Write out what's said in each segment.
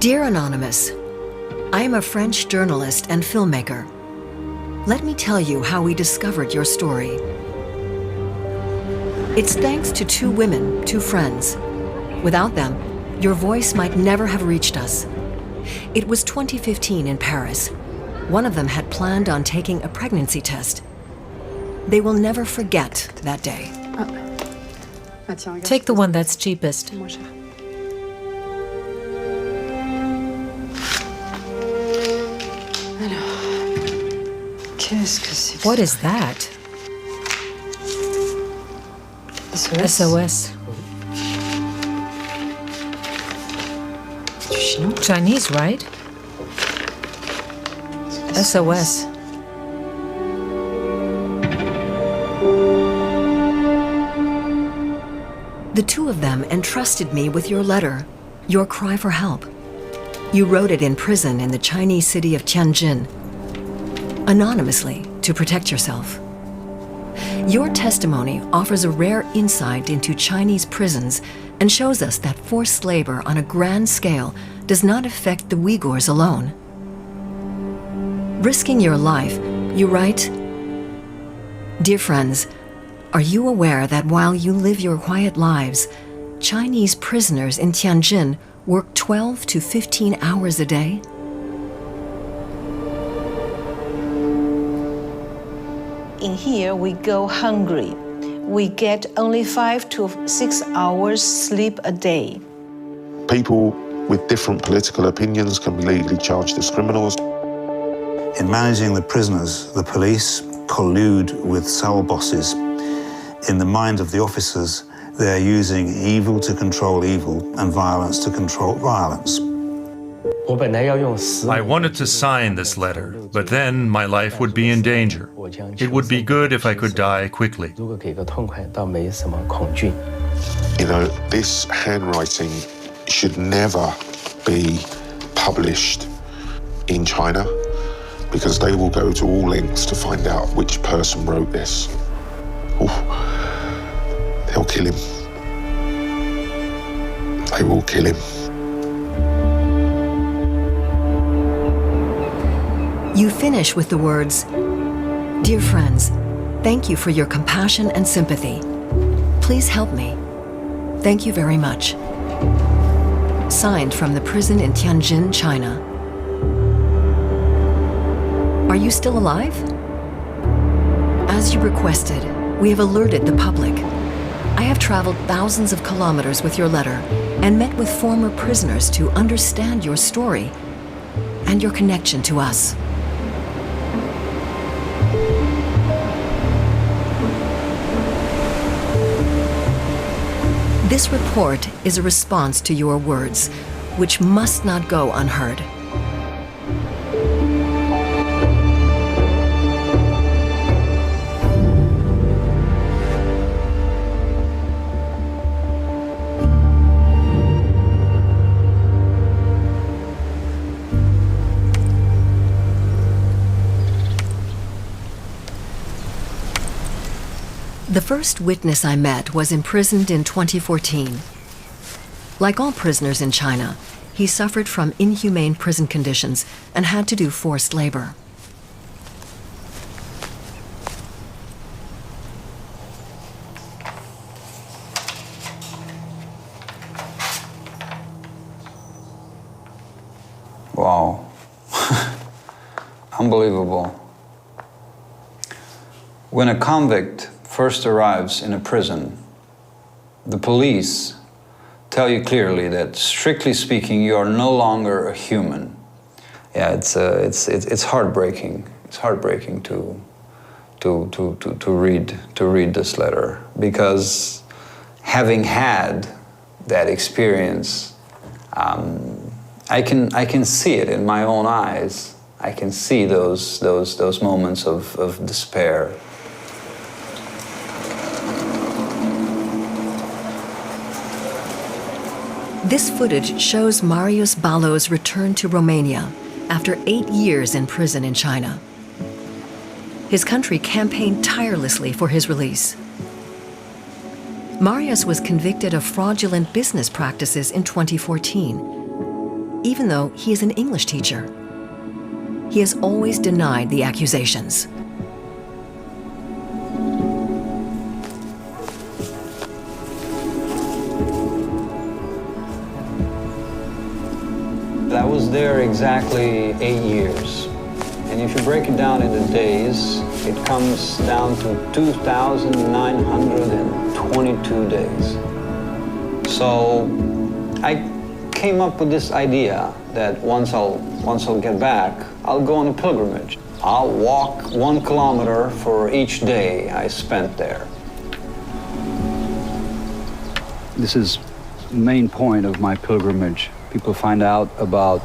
Dear Anonymous, I am a French journalist and filmmaker. Let me tell you how we discovered your story. It's thanks to two women, two friends. Without them, your voice might never have reached us. It was 2015 in Paris. One of them had planned on taking a pregnancy test. They will never forget that day. Take the one that's cheapest. What is that? SOS. Chinese, right? SOS. The two of them entrusted me with your letter, your cry for help. You wrote it in prison in the Chinese city of Tianjin, anonymously to protect yourself. Your testimony offers a rare insight into Chinese prisons and shows us that forced labor on a grand scale does not affect the Uyghurs alone. Risking your life, you write, "Dear friends, are you aware that while you live your quiet lives, Chinese prisoners in Tianjin work 12 to 15 hours a day?" In here, we go hungry. We get only 5 to 6 hours sleep a day. People with different political opinions can be legally charged as criminals. In managing the prisoners, the police collude with cell bosses. In the mind of the officers, they are using evil to control evil and violence to control violence. I wanted to sign this letter, but then my life would be in danger. It would be good if I could die quickly. You know, this handwriting should never be published in China because they will go to all lengths to find out which person wrote this. Ooh, they'll kill him. They will kill him. You finish with the words, "Dear friends, thank you for your compassion and sympathy. Please help me. Thank you very much." Signed from the prison in Tianjin, China. Are you still alive? As you requested, we have alerted the public. I have traveled thousands of kilometers with your letter and met with former prisoners to understand your story and your connection to us. This report is a response to your words, which must not go unheard. The first witness I met was imprisoned in 2014. Like all prisoners in China, he suffered from inhumane prison conditions and had to do forced labor. Wow. Unbelievable. When a convict first arrives in a prison, the police tell you clearly that, strictly speaking, you are no longer a human. Yeah, it's heartbreaking. It's heartbreaking to read this letter, because having had that experience, I can see it in my own eyes. I can see those moments of despair. This footage shows Marius Ballo's return to Romania after 8 years in prison in China. His country campaigned tirelessly for his release. Marius was convicted of fraudulent business practices in 2014. even though he is an English teacher. He has always denied the accusations. I was there exactly 8 years. And if you break it down into days, it comes down to 2,922 days. So I came up with this idea that once I'll get back, I'll go on a pilgrimage. I'll walk 1 kilometer for each day I spent there. This is the main point of my pilgrimage. People find out about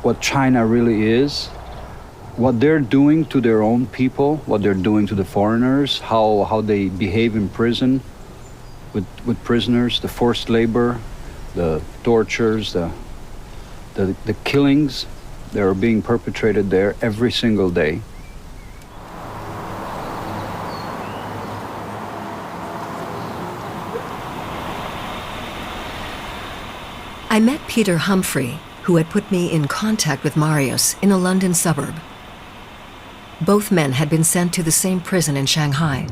what China really is, what they're doing to their own people, what they're doing to the foreigners, how they behave in prison with prisoners, the forced labor, the tortures, the killings that are being perpetrated there every single day. I met Peter Humphrey, who had put me in contact with Marius in a London suburb. Both men had been sent to the same prison in Shanghai.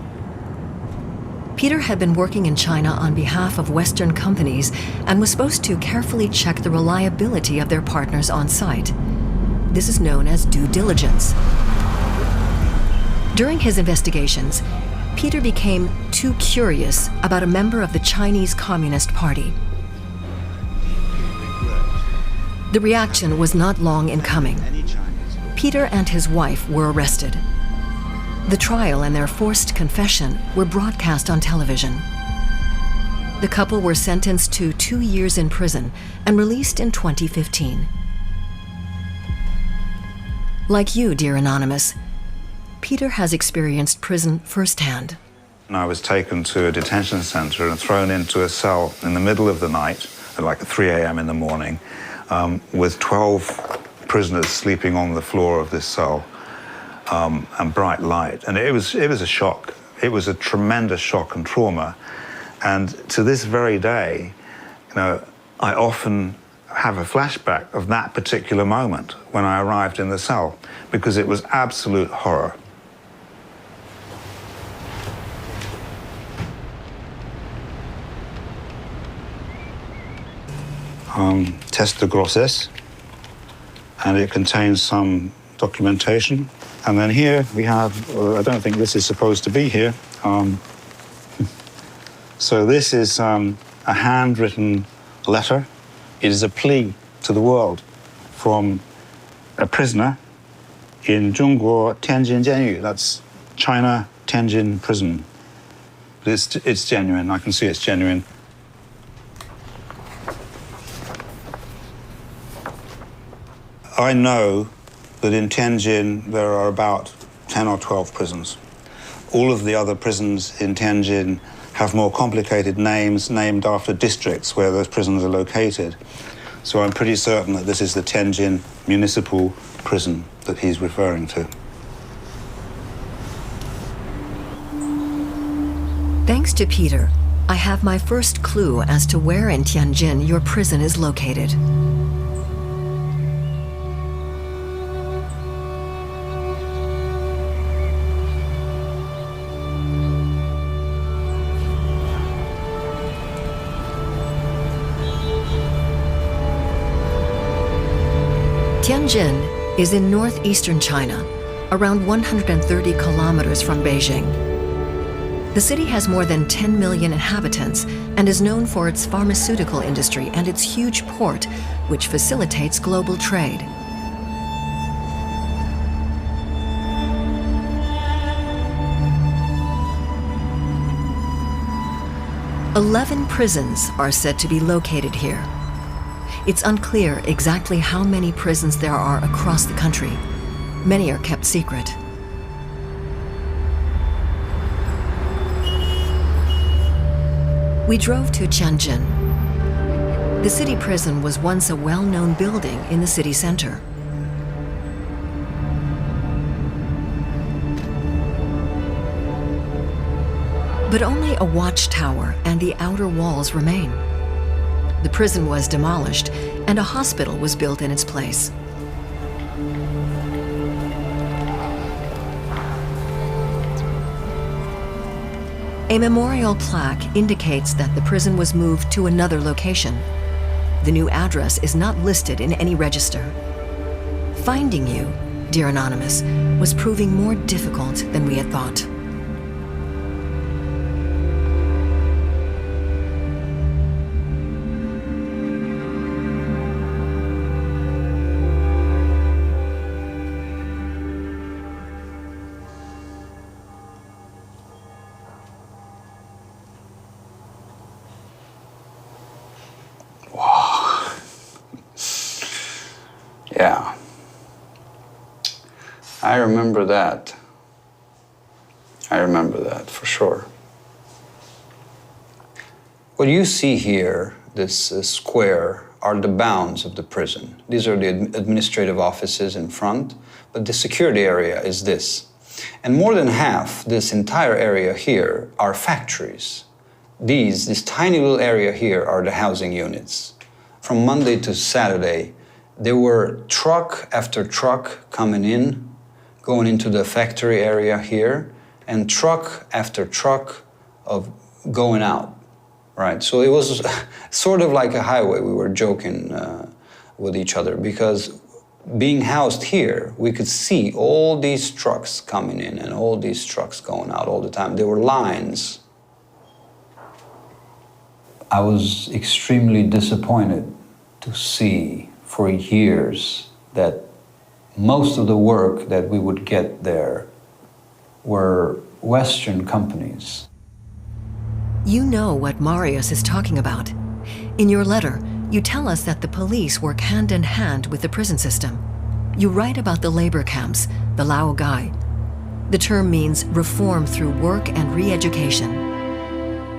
Peter had been working in China on behalf of Western companies and was supposed to carefully check the reliability of their partners on site. This is known as due diligence. During his investigations, Peter became too curious about a member of the Chinese Communist Party. The reaction was not long in coming. Peter and his wife were arrested. The trial and their forced confession were broadcast on television. The couple were sentenced to 2 years in prison and released in 2015. Like you, dear Anonymous, Peter has experienced prison firsthand. I was taken to a detention center and thrown into a cell in the middle of the night at like 3 a.m. in the morning with 12 prisoners sleeping on the floor of this cell and bright light. And it was a shock. It was a tremendous shock and trauma. And to this very day, I often have a flashback of that particular moment when I arrived in the cell, because it was absolute horror. Test de grossesse, and it contains some documentation. And then here we have, I don't think this is supposed to be here. So this is a handwritten letter. It is a plea to the world from a prisoner in Zhongguo Tianjin Jianyu. That's China Tianjin prison. But it's genuine. I can see it's genuine. I know that in Tianjin there are about 10 or 12 prisons. All of the other prisons in Tianjin have more complicated names named after districts where those prisons are located. So I'm pretty certain that this is the Tianjin municipal prison that he's referring to. Thanks to Peter, I have my first clue as to where in Tianjin your prison is located. Tianjin is in northeastern China, around 130 kilometers from Beijing. The city has more than 10 million inhabitants and is known for its pharmaceutical industry and its huge port, which facilitates global trade. "11 prisons are said to be located here. It's unclear exactly how many prisons there are across the country. Many are kept secret. We drove to Tianjin. The city prison was once a well-known building in the city center. But only a watchtower and the outer walls remain. The prison was demolished, and a hospital was built in its place. A memorial plaque indicates that the prison was moved to another location. The new address is not listed in any register. Finding you, dear Anonymous, was proving more difficult than we had thought. Yeah. I remember that. I remember that for sure. What you see here, this square, are the bounds of the prison. These are the administrative offices in front, but the security area is this. And more than half, this entire area here, are factories. This tiny little area here are the housing units. From Monday to Saturday, there were truck after truck coming in, going into the factory area here, and truck after truck of going out, right? So it was sort of like a highway. We were joking with each other because being housed here, we could see all these trucks coming in and all these trucks going out all the time. There were lines. I was extremely disappointed to see for years that most of the work that we would get there were Western companies. You know what Marius is talking about. In your letter, you tell us that the police work hand in hand with the prison system. You write about the labor camps, the Laogai. The term means reform through work and re-education.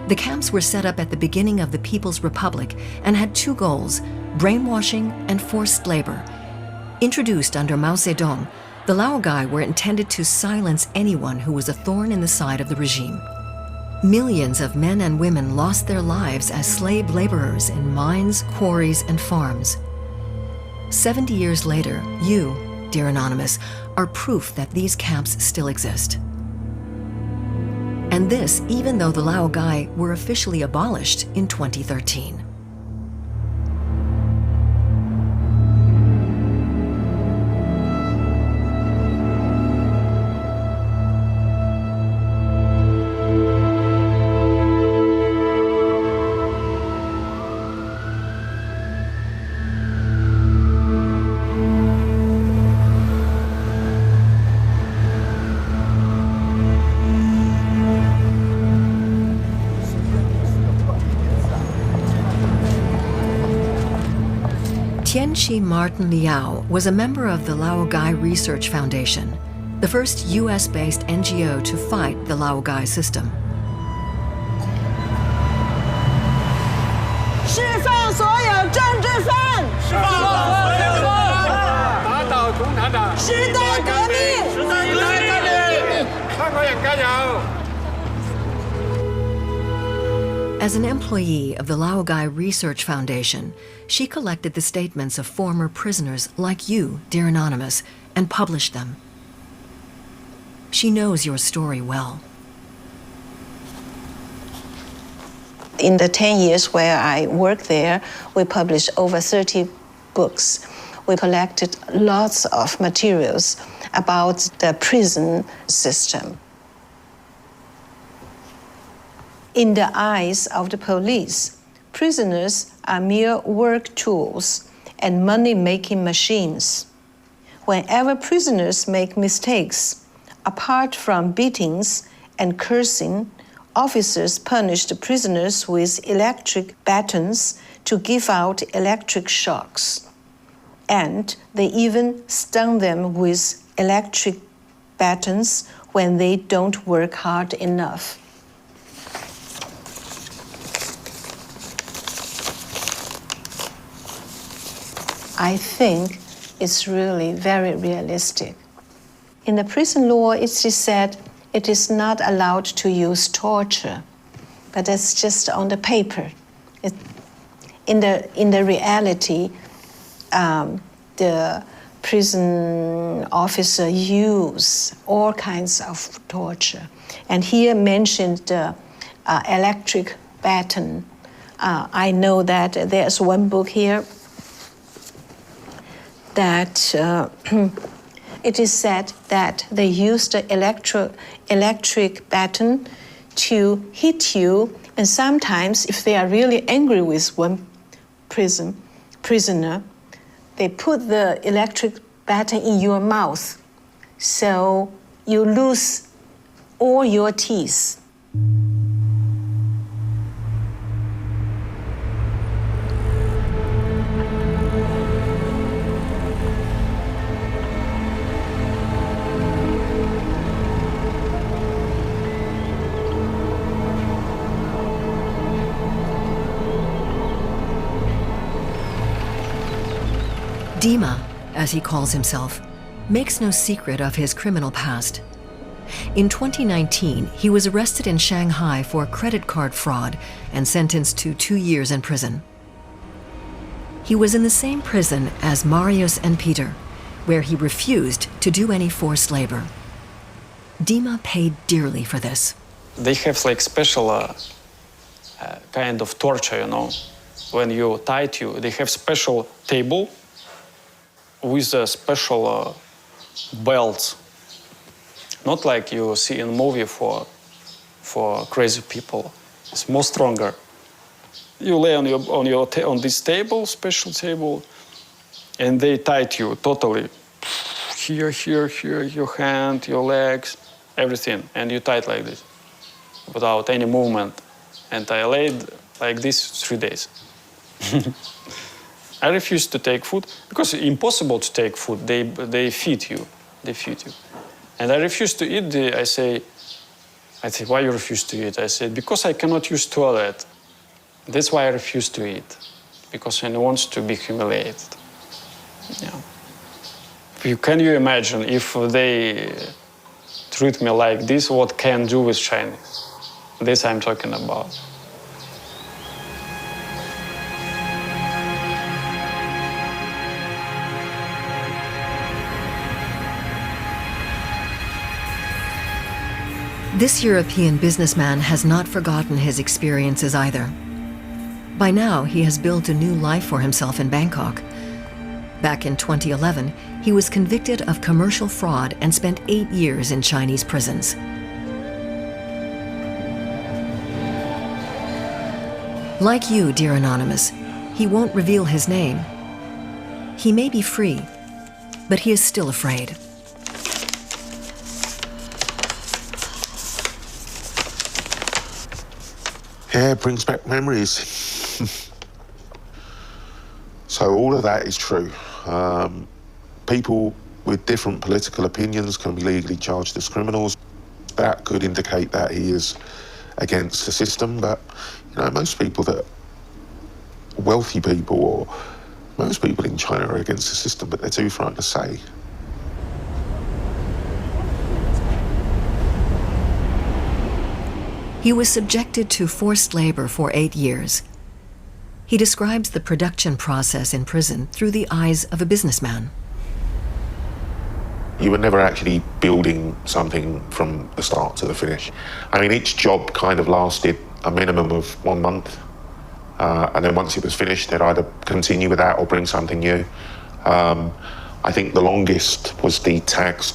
The camps were set up at the beginning of the People's Republic and had two goals: brainwashing and forced labor. Introduced under Mao Zedong, the Laogai were intended to silence anyone who was a thorn in the side of the regime. Millions of men and women lost their lives as slave laborers in mines, quarries, and farms. 70 years later, you, dear Anonymous, are proof that these camps still exist. And this even though the Laogai were officially abolished in 2013. Tianchi Martin Liao was a member of the Laogai Research Foundation, the first US-based NGO to fight the Laogai system. 释放所有政治犯！释放所有政治犯！打倒共产党！时代革命！时代革命！抗国人加油！ As an employee of the Laogai Research Foundation, she collected the statements of former prisoners like you, dear Anonymous, and published them. She knows your story well. In the 10 years where I worked there, we published over 30 books. We collected lots of materials about the prison system. In the eyes of the police, prisoners are mere work tools and money-making machines. Whenever prisoners make mistakes, apart from beatings and cursing, officers punish the prisoners with electric batons to give out electric shocks. And they even stun them with electric batons when they don't work hard enough. I think it's really very realistic. In the prison law, it is said it is not allowed to use torture, but that's just on the paper. In the reality, the prison officer use all kinds of torture. And here mentioned the electric baton. I know that there's one book here that it is said that they used the electric baton to hit you, and sometimes if they are really angry with one prisoner, they put the electric baton in your mouth, so you lose all your teeth. Dima, as he calls himself, makes no secret of his criminal past. In 2019, he was arrested in Shanghai for credit card fraud and sentenced to 2 years in prison. He was in the same prison as Marius and Peter, where he refused to do any forced labor. Dima paid dearly for this. They have like special kind of torture, you know. When you tied you, they have special table with a special belts. Not like you see in movie for crazy people. It's more stronger. You lay on this table, special table, and they tied you totally. Here, your hand, your legs, everything, and you tied like this, without any movement. And I laid like this 3 days. I refused to take food because it's impossible to take food. They feed you. And I refused to eat. I say, why you refuse to eat? I said, because I cannot use toilet. That's why I refuse to eat, because I don't want to be humiliated. Yeah. Can you imagine if they treat me like this, what can do with Chinese? This I'm talking about. This European businessman has not forgotten his experiences either. By now, he has built a new life for himself in Bangkok. Back in 2011, he was convicted of commercial fraud and spent 8 years in Chinese prisons. Like you, dear Anonymous, he won't reveal his name. He may be free, but he is still afraid. Yeah, it brings back memories. So all of that is true. People with different political opinions can be legally charged as criminals. That could indicate that he is against the system, but most people wealthy people or most people in China are against the system, but they're too frightened to say. He was subjected to forced labor for 8 years. He describes the production process in prison through the eyes of a businessman. You were never actually building something from the start to the finish. I mean, each job kind of lasted a minimum of 1 month. And then once it was finished, they'd either continue with that or bring something new. I think the longest was the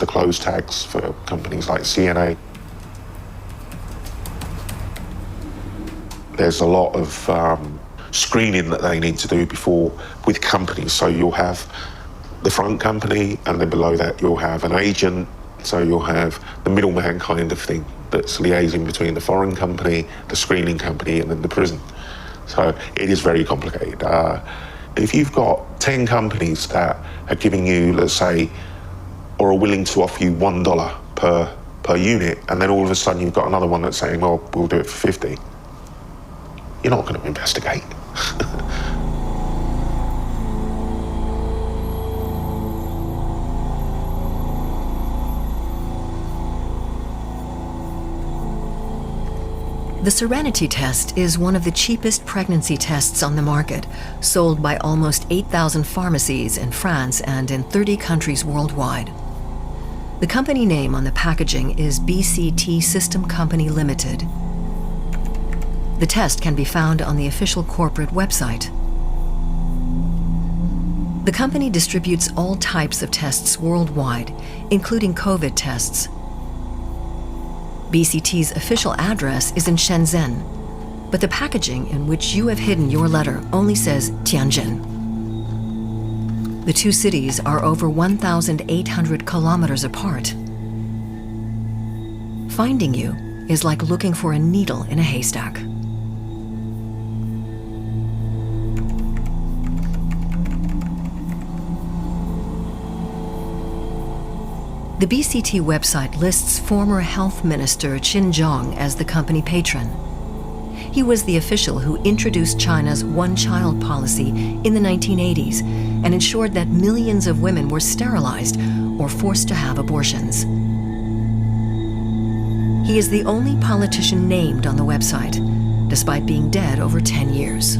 closed tags for companies like CNA. There's a lot of screening that they need to do with companies. So you'll have the front company, and then below that you'll have an agent. So you'll have the middleman kind of thing that's liaising between the foreign company, the screening company, and then the prison. So it is very complicated. If you've got 10 companies that are giving you, let's say, or are willing to offer you $1 per unit, and then all of a sudden you've got another one that's saying, well, we'll do it for 50. You're not going to investigate. The Serenity test is one of the cheapest pregnancy tests on the market, sold by almost 8,000 pharmacies in France and in 30 countries worldwide. The company name on the packaging is BCT System Company Limited. The test can be found on the official corporate website. The company distributes all types of tests worldwide, including COVID tests. BCT's official address is in Shenzhen, but the packaging in which you have hidden your letter only says Tianjin. The two cities are over 1,800 kilometers apart. Finding you is like looking for a needle in a haystack. The BCT website lists former Health Minister Qin Zhang as the company patron. He was the official who introduced China's one-child policy in the 1980s and ensured that millions of women were sterilized or forced to have abortions. He is the only politician named on the website, despite being dead over 10 years.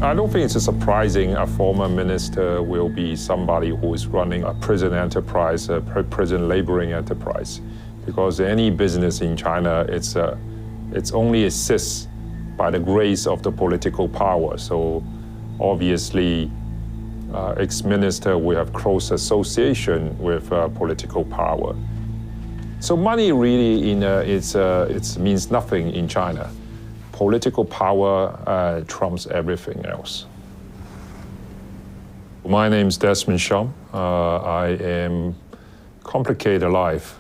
I don't think it's surprising a former minister will be somebody who is running a prison enterprise, a prison laboring enterprise, because any business in China, it's only assists by the grace of the political power. So obviously, ex-minister will have close association with political power. So money really it means nothing in China. Political power trumps everything else. My name is Desmond Shum. I am complicated life.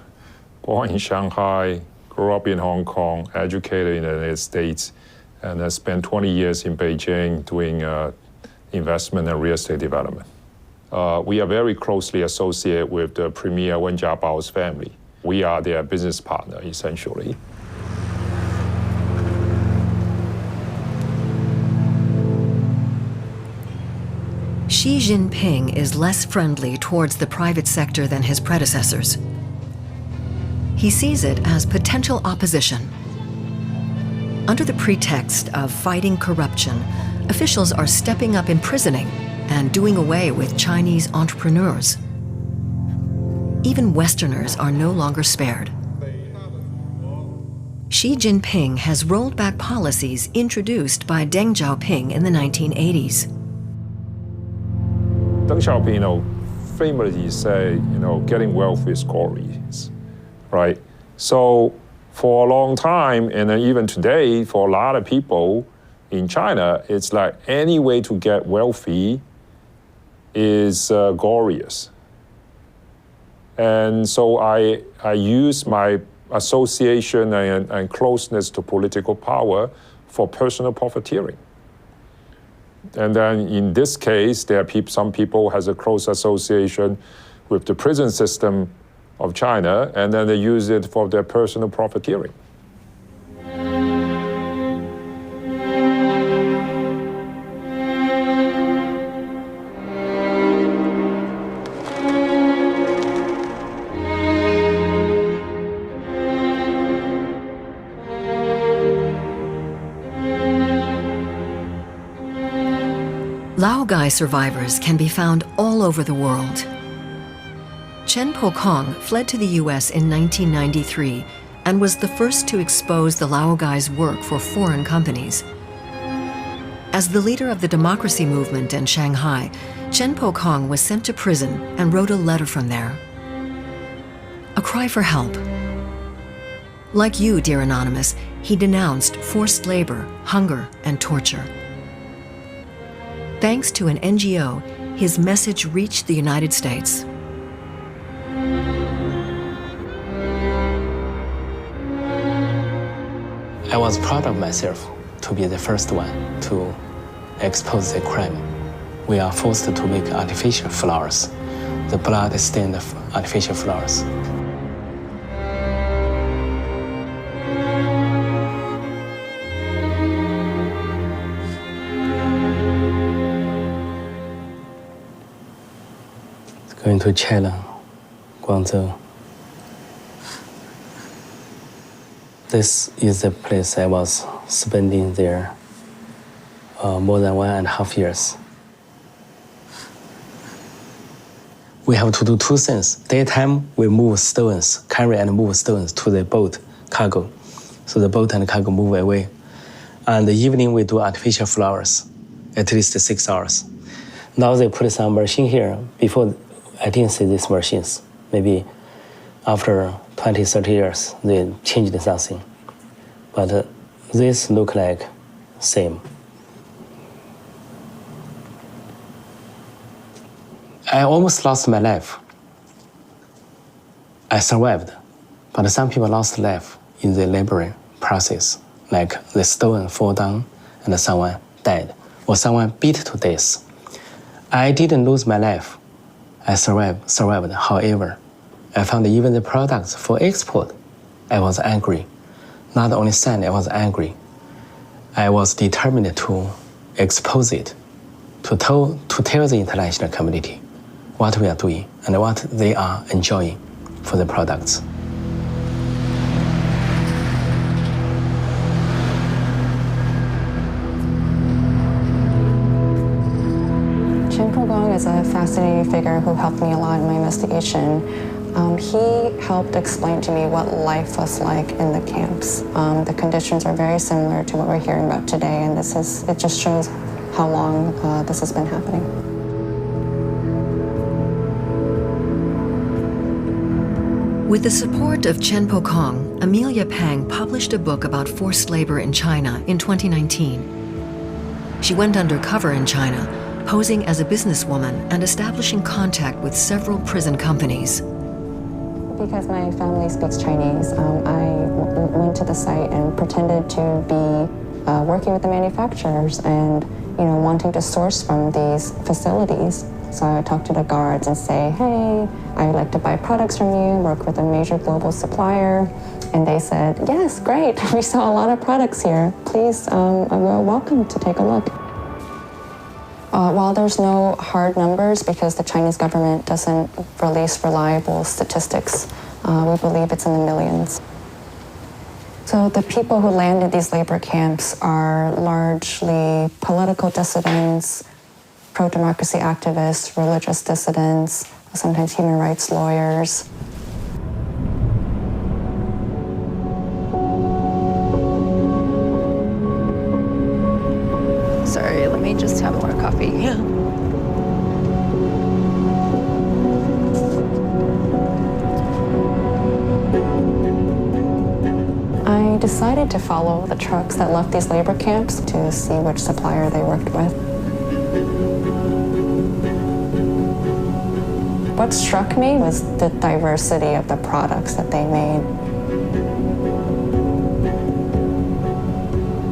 Born in Shanghai, grew up in Hong Kong, educated in the United States, and I spent 20 years in Beijing doing investment and real estate development. We are very closely associated with the Premier Wen Jiabao's family. We are their business partner, essentially. Xi Jinping is less friendly towards the private sector than his predecessors. He sees it as potential opposition. Under the pretext of fighting corruption, officials are stepping up imprisoning and doing away with Chinese entrepreneurs. Even Westerners are no longer spared. Xi Jinping has rolled back policies introduced by Deng Xiaoping in the 1980s. Deng Xiaoping, famously say, getting wealth is glorious, right? So for a long time, and even today, for a lot of people in China, it's like any way to get wealthy is glorious. And so I use my association and closeness to political power for personal profiteering. And then in this case, there are some people has a close association with the prison system of China, and then they use it for their personal profiteering. Laogai survivors can be found all over the world. Chen Pokong fled to the US in 1993 and was the first to expose the Laogai's work for foreign companies. As the leader of the democracy movement in Shanghai, Chen Pokong was sent to prison and wrote a letter from there. A cry for help. Like you, dear Anonymous, he denounced forced labor, hunger, and torture. Thanks to an NGO, his message reached the United States. I was proud of myself to be the first one to expose the crime. We are forced to make artificial flowers, the blood-stained artificial flowers. going to China, Guangzhou. This is the place I was spending there more than 1.5 years. We have to do two things. Daytime, we move stones, carry and move stones to the boat cargo. So the boat and cargo move away. And the evening, we do artificial flowers, at least 6 hours. Now they put some machine here. Before, I didn't see these machines. Maybe after 20, 30 years, they changed something. But this look like same. I almost lost my life. I survived, but some people lost life in the laboring process, like the stone fall down and someone died, or someone beat to death. I didn't lose my life. I survived. However, I found even the products for export, I was angry. Not only sad, I was angry. I was determined to expose it, to tell the international community what we are doing and what they are enjoying for the products. Chen Pogong is a fascinating figure who helped me a lot in my investigation. He helped explain to me what life was like in the camps. The conditions are very similar to what we're hearing about today, and it just shows how long this has been happening. With the support of Chen Pogong, Amelia Pang published a book about forced labor in China in 2019. She went undercover in China, posing as a businesswoman and establishing contact with several prison companies. Because my family speaks Chinese, I went to the site and pretended to be working with the manufacturers and wanting to source from these facilities. So I would talk to the guards and say, hey, I'd like to buy products from you, work with a major global supplier. And they said, yes, great, we sell a lot of products here. Please, we're welcome to take a look. While there's no hard numbers because the Chinese government doesn't release reliable statistics, we believe it's in the millions. So the people who landed these labor camps are largely political dissidents, pro-democracy activists, religious dissidents, sometimes human rights lawyers. Sorry, let me just have more coffee. Yeah. I decided to follow the trucks that left these labor camps to see which supplier they worked with. What struck me was the diversity of the products that they made.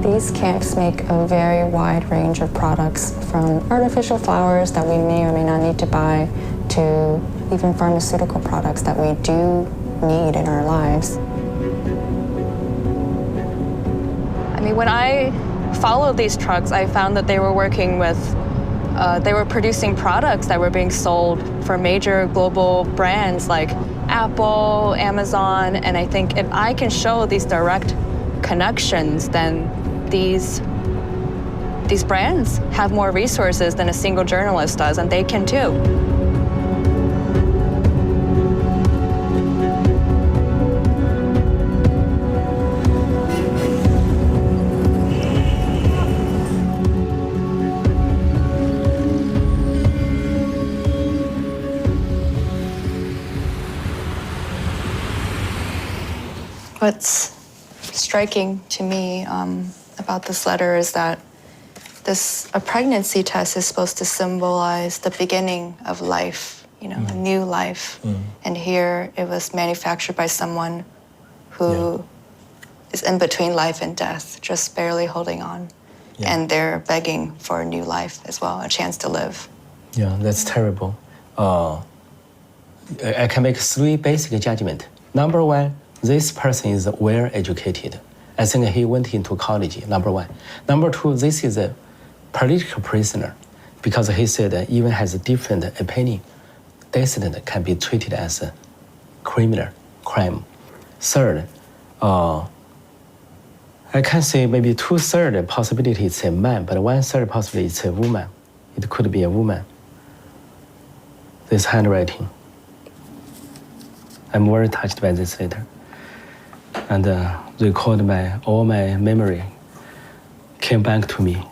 These camps make a very wide range of products, from artificial flowers that we may or may not need to buy to even pharmaceutical products that we do need in our lives. I mean, when I followed these trucks, I found that they were working with, they were producing products that were being sold for major global brands like Apple, Amazon, and I think if I can show these direct connections, then these brands have more resources than a single journalist does, and they can too. What's striking to me about this letter is that a pregnancy test is supposed to symbolize the beginning of life, a new life. And here it was manufactured by someone who is in between life and death, just barely holding on. And they're begging for a new life as well, a chance to live. Yeah, that's terrible. I can make 3 basic judgments. Number 1, this person is well educated. I think he went into college, number 1. Number 2, this is a political prisoner because he said even has a different opinion dissident can be treated as a criminal crime. Third, I can say maybe 2/3 possibility it's a man, but 1/3 possibility it's a woman. It could be a woman. This handwriting. I'm very touched by this letter, and recalled all my memory came back to me.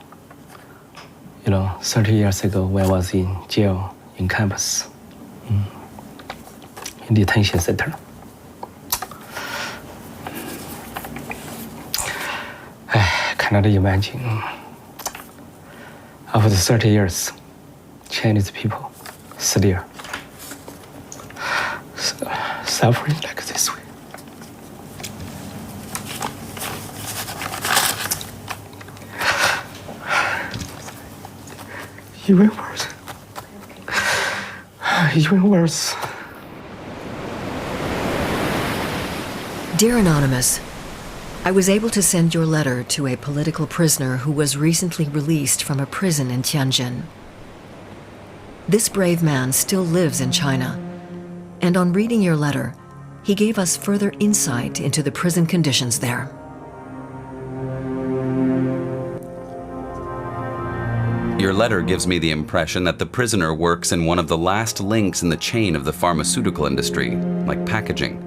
30 years ago when I was in jail in campus, in detention center. I cannot imagine. After 30 years, Chinese people still suffering like this way. Even worse. Even worse. Dear Anonymous, I was able to send your letter to a political prisoner who was recently released from a prison in Tianjin. This brave man still lives in China, and on reading your letter, he gave us further insight into the prison conditions there. Your letter gives me the impression that the prisoner works in one of the last links in the chain of the pharmaceutical industry, like packaging.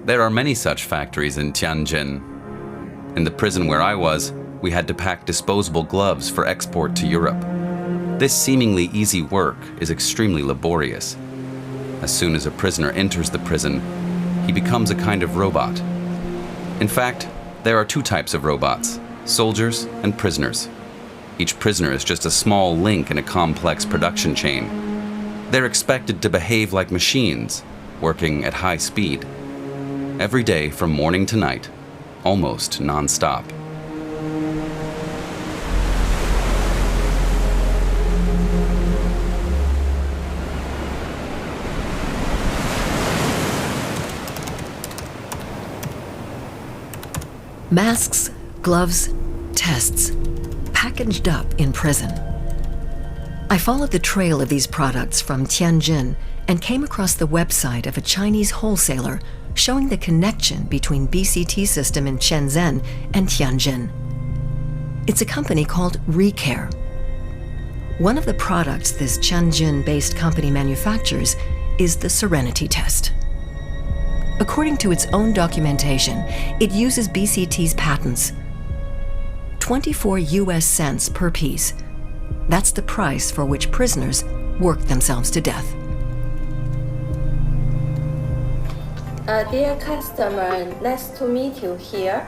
There are many such factories in Tianjin. In the prison where I was, we had to pack disposable gloves for export to Europe. This seemingly easy work is extremely laborious. As soon as a prisoner enters the prison, he becomes a kind of robot. In fact, there are two types of robots, soldiers and prisoners. Each prisoner is just a small link in a complex production chain. They're expected to behave like machines, working at high speed. Every day from morning to night, almost non-stop. Masks, gloves, tests, packaged up in prison. I followed the trail of these products from Tianjin and came across the website of a Chinese wholesaler showing the connection between BCT system in Shenzhen and Tianjin. It's a company called Recare. One of the products this Tianjin-based company manufactures is the Serenity test. According to its own documentation, it uses BCT's patents. 24 US cents per piece. That's the price for which prisoners work themselves to death. Dear customer, nice to meet you here.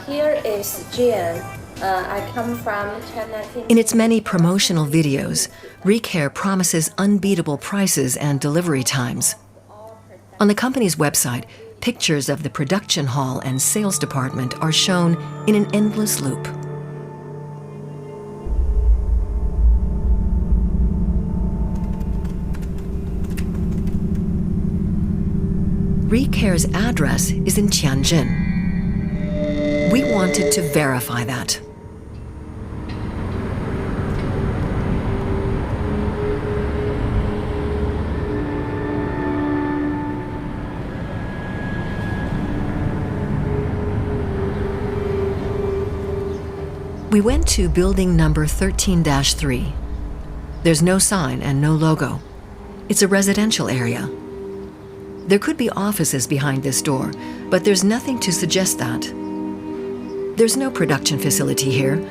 Here is Jane. I come from China. In its many promotional videos, Recare promises unbeatable prices and delivery times. On the company's website, pictures of the production hall and sales department are shown in an endless loop. Recare's address is in Tianjin. We wanted to verify that. We went to building number 13-3. There's no sign and no logo. It's a residential area. There could be offices behind this door, but there's nothing to suggest that. There's no production facility here,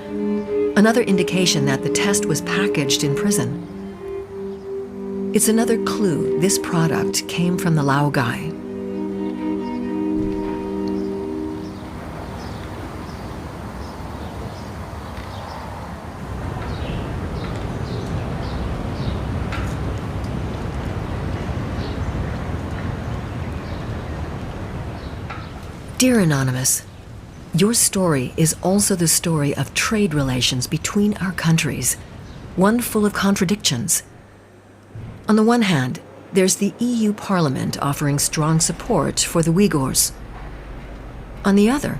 another indication that the test was packaged in prison. It's another clue this product came from the Laogai. Dear Anonymous, your story is also the story of trade relations between our countries, one full of contradictions. On the one hand, there's the EU Parliament offering strong support for the Uyghurs. On the other,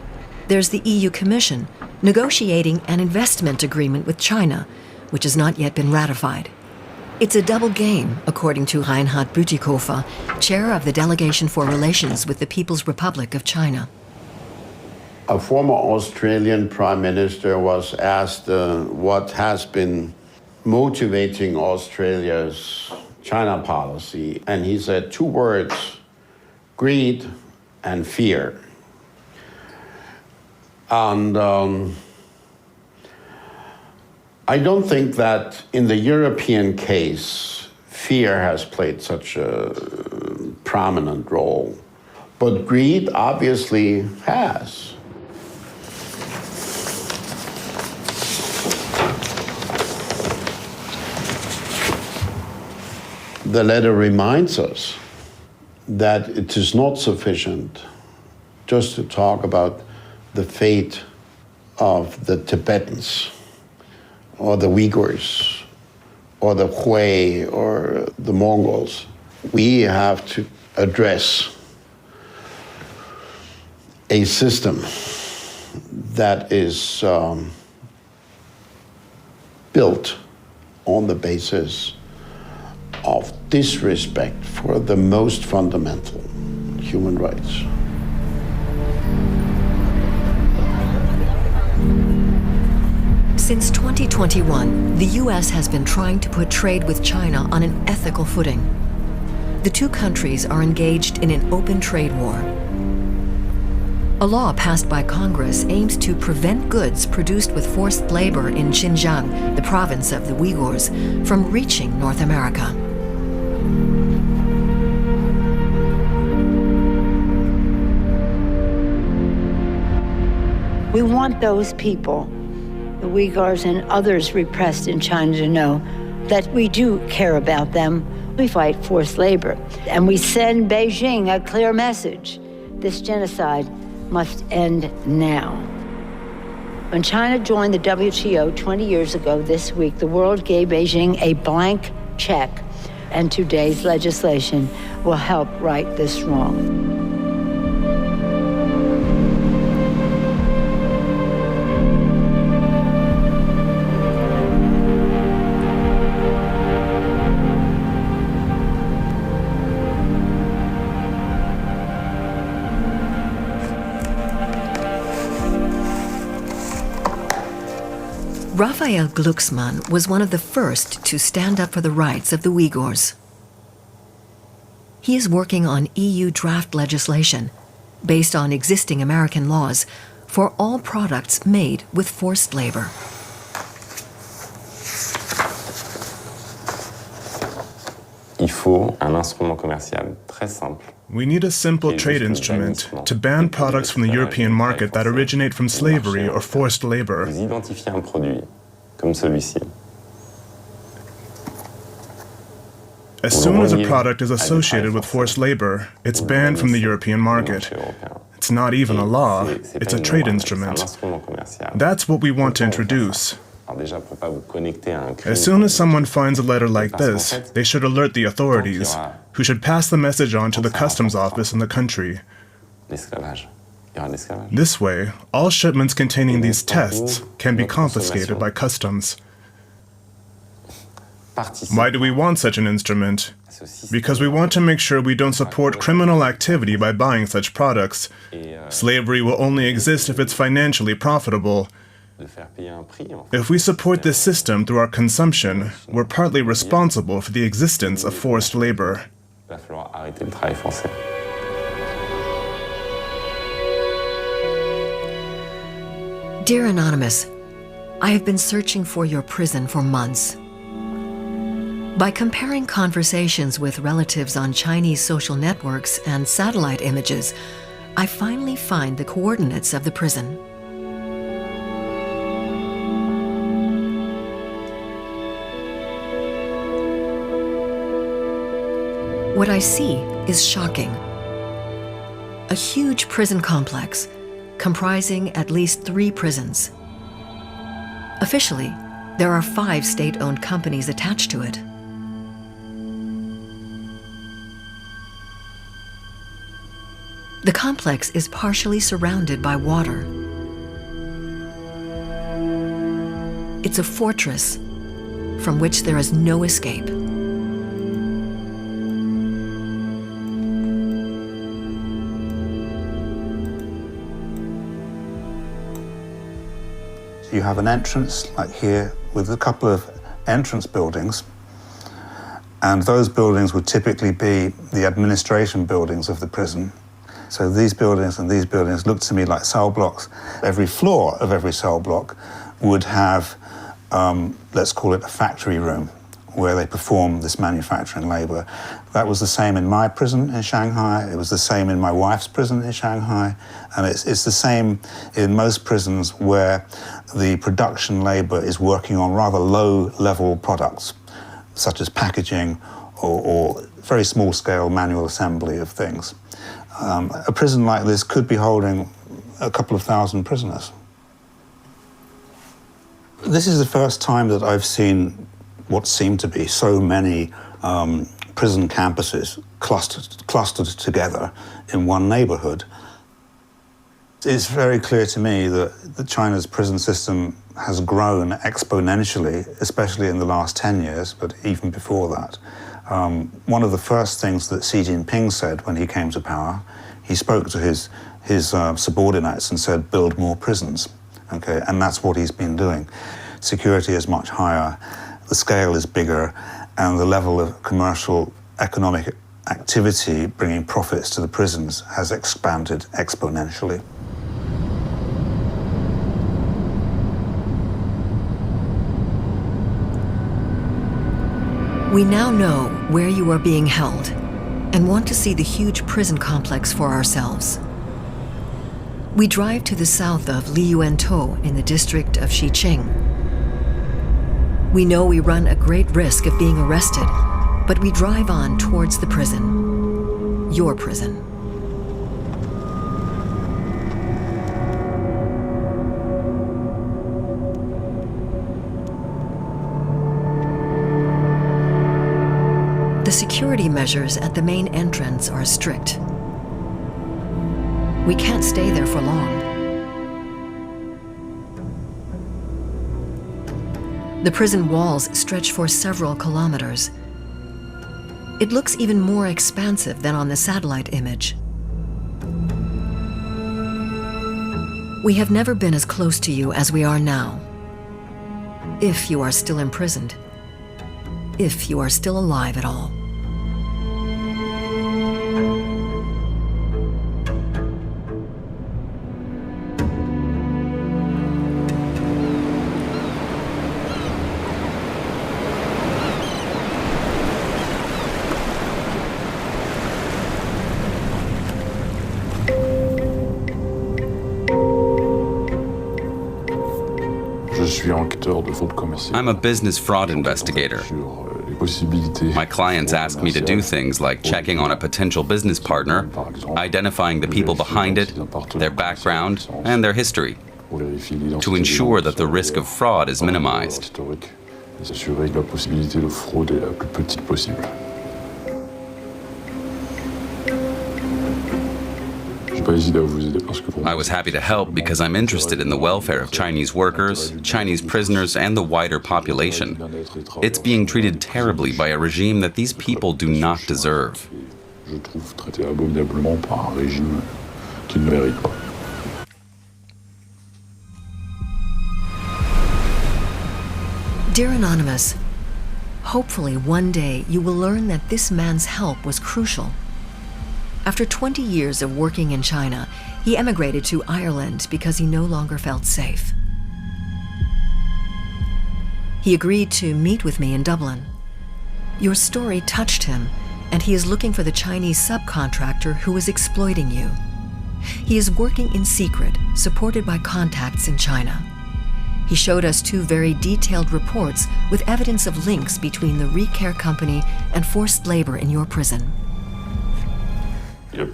there's the EU Commission negotiating an investment agreement with China, which has not yet been ratified. It's a double game, according to Reinhard Bütikofer, chair of the Delegation for Relations with the People's Republic of China. A former Australian Prime Minister was asked what has been motivating Australia's China policy, and he said two words: greed and fear. And I don't think that in the European case, fear has played such a prominent role, but greed obviously has. The letter reminds us that it is not sufficient just to talk about the fate of the Tibetans or the Uyghurs or the Hui or the Mongols. We have to address a system that is built on the basis of disrespect for the most fundamental human rights. Since 2021, the U.S. has been trying to put trade with China on an ethical footing. The two countries are engaged in an open trade war. A law passed by Congress aims to prevent goods produced with forced labor in Xinjiang, the province of the Uyghurs, from reaching North America. We want those people, the Uyghurs and others repressed in China, to know that we do care about them. We fight forced labor, and we send Beijing a clear message. This genocide must end now. When China joined the WTO 20 years ago this week, the world gave Beijing a blank check, and today's legislation will help right this wrong. Raphael Glucksmann was one of the first to stand up for the rights of the Uyghurs. He is working on EU draft legislation, based on existing American laws, for all products made with forced labor. We need a simple trade instrument to ban products from the European market that originate from slavery or forced labor. As soon as a product is associated with forced labor, it's banned from the European market. It's not even a law, it's a trade instrument. That's what we want to introduce. As soon as someone finds a letter like this, they should alert the authorities, who should pass the message on to the customs office in the country. This way, all shipments containing these tests can be confiscated by customs. Why do we want such an instrument? Because we want to make sure we don't support criminal activity by buying such products. Slavery will only exist if it's financially profitable. If we support this system through our consumption, we're partly responsible for the existence of forced labor. Dear Anonymous, I have been searching for your prison for months. By comparing conversations with relatives on Chinese social networks and satellite images, I finally find the coordinates of the prison. What I see is shocking. A huge prison complex comprising at least 3 prisons. Officially, there are 5 state-owned companies attached to it. The complex is partially surrounded by water. It's a fortress from which there is no escape. you have an entrance, like here, with a couple of entrance buildings. And those buildings would typically be the administration buildings of the prison. So these buildings and these buildings look to me like cell blocks. Every floor of every cell block would have, let's call it a factory room, where they perform this manufacturing labor. That was the same in my prison in Shanghai. It was the same in my wife's prison in Shanghai. And it's the same in most prisons where the production labor is working on rather low-level products, such as packaging or very small-scale manual assembly of things. A prison like this could be holding a couple of thousand prisoners. This is the first time that I've seen what seemed to be so many prison campuses clustered together in one neighborhood. It's very clear to me that China's prison system has grown exponentially, especially in the last 10 years, but even before that. One of the first things that Xi Jinping said when he came to power, he spoke to his subordinates and said, build more prisons. Okay, and that's what he's been doing. Security is much higher, the scale is bigger, and the level of commercial economic activity bringing profits to the prisons has expanded exponentially. We now know where you are being held and want to see the huge prison complex for ourselves. We drive to the south of Liyuantou in the district of Xiqing. We know we run a great risk of being arrested, but we drive on towards the prison, your prison. The security measures at the main entrance are strict. We can't stay there for long. The prison walls stretch for several kilometers. It looks even more expansive than on the satellite image. We have never been as close to you as we are now. If you are still imprisoned. If you are still alive at all. I'm a business fraud investigator. My clients ask me to do things like checking on a potential business partner, identifying the people behind it, their background, and their history, to ensure that the risk of fraud is minimized. I was happy to help because I'm interested in the welfare of Chinese workers, Chinese prisoners, and the wider population. It's being treated terribly by a regime that these people do not deserve. Dear Anonymous, hopefully one day you will learn that this man's help was crucial. After 20 years of working in China, he emigrated to Ireland because he no longer felt safe. He agreed to meet with me in Dublin. Your story touched him, and he is looking for the Chinese subcontractor who is exploiting you. He is working in secret, supported by contacts in China. He showed us 2 very detailed reports with evidence of links between the Recare company and forced labor in your prison. There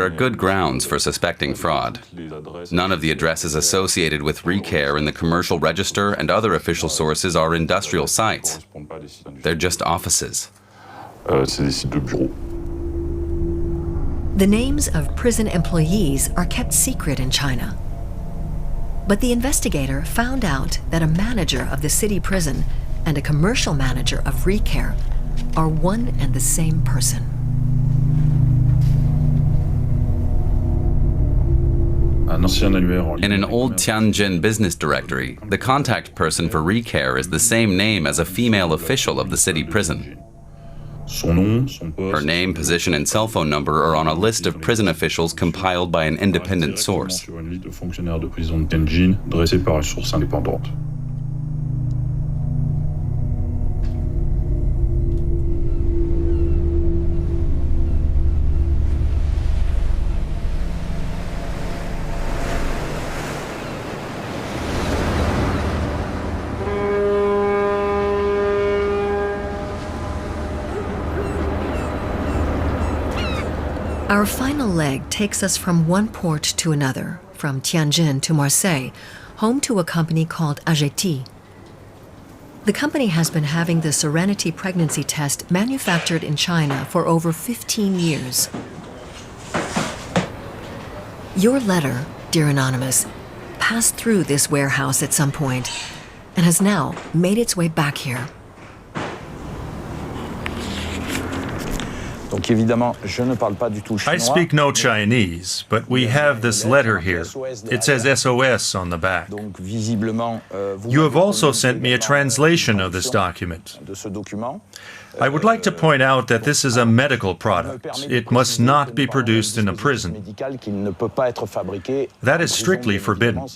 are good grounds for suspecting fraud. None of the addresses associated with Recare in the commercial register and other official sources are industrial sites. They're just offices. The names of prison employees are kept secret in China. But the investigator found out that a manager of the city prison and a commercial manager of Recare are one and the same person. In an old Tianjin business directory, the contact person for recare is the same name as a female official of the city prison. Her name, position, and cell phone number are on a list of prison officials compiled by an independent source. Our final leg takes us from one port to another, from Tianjin to Marseille, home to a company called advocacy. The company has been having the Serenity pregnancy test manufactured in China for over 15 years. Your letter, dear Anonymous, passed through this warehouse at some point and has now made its way back here. I speak no Chinese, but we have this letter here. It says SOS on the back. You have also sent me a translation of this document. I would like to point out that this is a medical product. It must not be produced in a prison. That is strictly forbidden.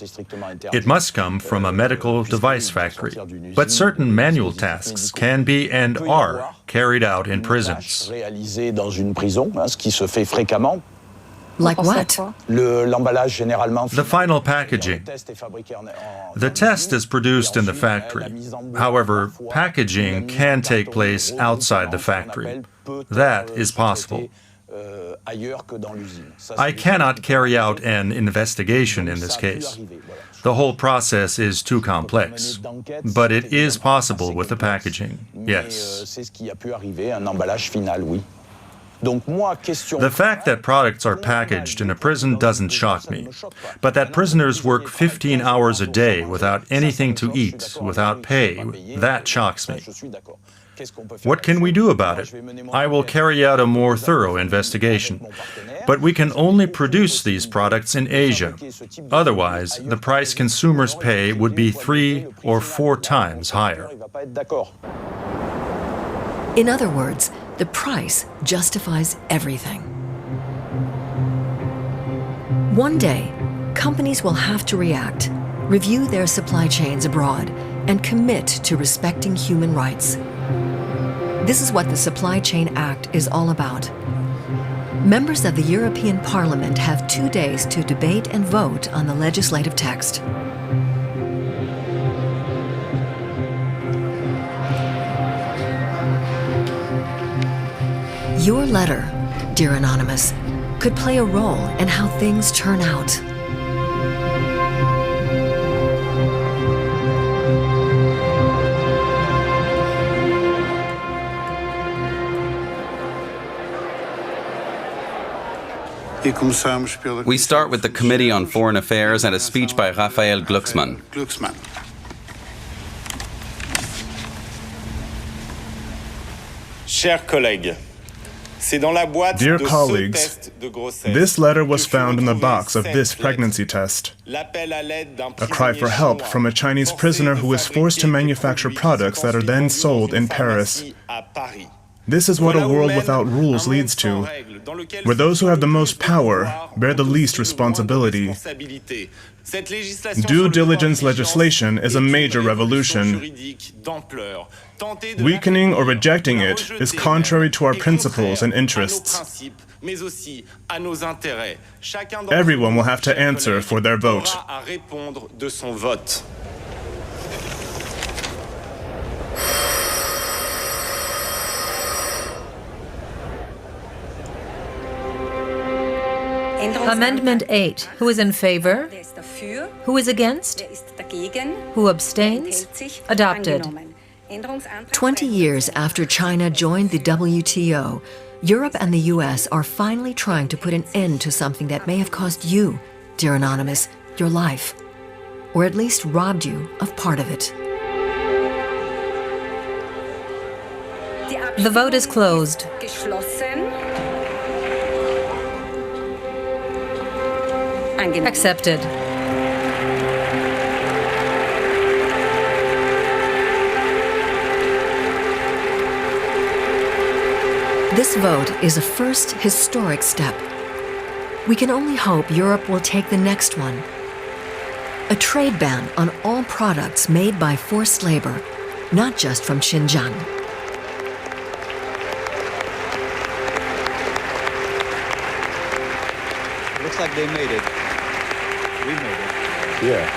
It must come from a medical device factory. But certain manual tasks can be and are carried out in prisons. Like what? The final packaging. The test is produced in the factory. However, packaging can take place outside the factory. That is possible. I cannot carry out an investigation in this case. The whole process is too complex. But it is possible with the packaging, yes. The fact that products are packaged in a prison doesn't shock me, but that prisoners work 15 hours a day without anything to eat, without pay, that shocks me. What can we do about it? I will carry out a more thorough investigation. But we can only produce these products in Asia. Otherwise, the price consumers pay would be 3 or 4 times higher. In other words, the price justifies everything. One day, companies will have to react, review their supply chains abroad, and commit to respecting human rights. This is what the Supply Chain Act is all about. Members of the European Parliament have 2 days to debate and vote on the legislative text. Your letter, dear Anonymous, could play a role in how things turn out. We start with the Committee on Foreign Affairs and a speech by Raphael Glucksmann. Chers collègues, Dear colleagues, this letter was found in the box of this pregnancy test. A cry for help from a Chinese prisoner who was forced to manufacture products that are then sold in Paris. This is what a world without rules leads to, where those who have the most power bear the least responsibility. Due diligence legislation is a major revolution. Weakening or rejecting it is contrary to our principles and interests. Everyone will have to answer for their vote. Amendment 8. Who is in favor? Who is against? Who abstains? Adopted. 20 years after China joined the WTO, Europe and the US are finally trying to put an end to something that may have cost you, dear Anonymous, your life, or at least robbed you of part of it. The vote is closed. Accepted. This vote is a first historic step. We can only hope Europe will take the next one. A trade ban on all products made by forced labor, not just from Xinjiang. Looks like they made it. We made it. Yeah.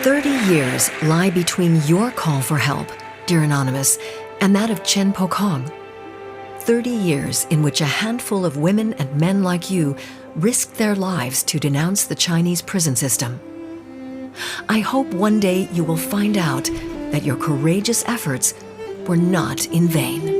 30 years lie between your call for help, dear Anonymous, and that of Chen Pokong. 30 years in which a handful of women and men like you risked their lives to denounce the Chinese prison system. I hope one day you will find out that your courageous efforts were not in vain.